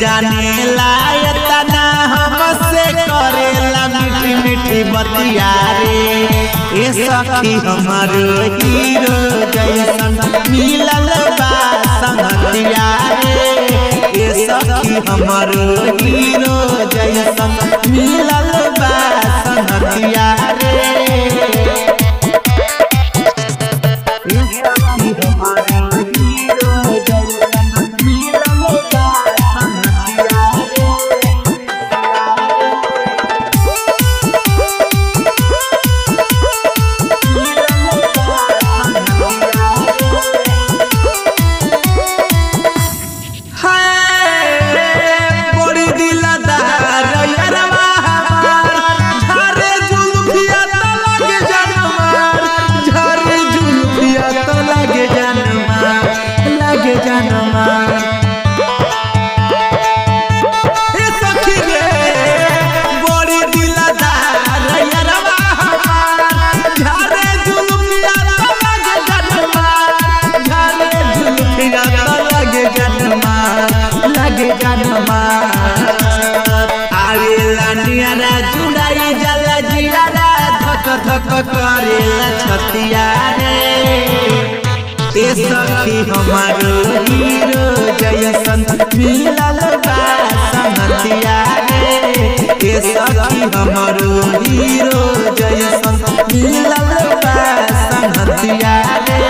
जाने लायता ना हमसे करेला मीठी मीठी बतिया रे। ए सखी हमारो हीरो जैसन मिलल बा संगतिया रे। ए सखी हमारो हीरो जैसन मिलल बा संगतिया रे। धक करेला छतिया रे। ए सखी हमारो हीरो जैसन मिलल बा संगतिया रे। ए सखी हमारो हीरो जैसन मिलल बा संगतिया रे।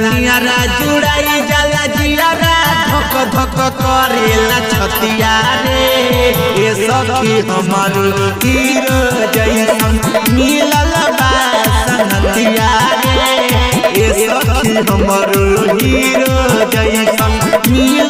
जुड़ाई जाला जियारा धक धक करेला छतिया रे। ए सखी हमारो हीरो जैसन मिलल बा संगतिया रे। ए सखी हमारो हीरो जैसन मिलल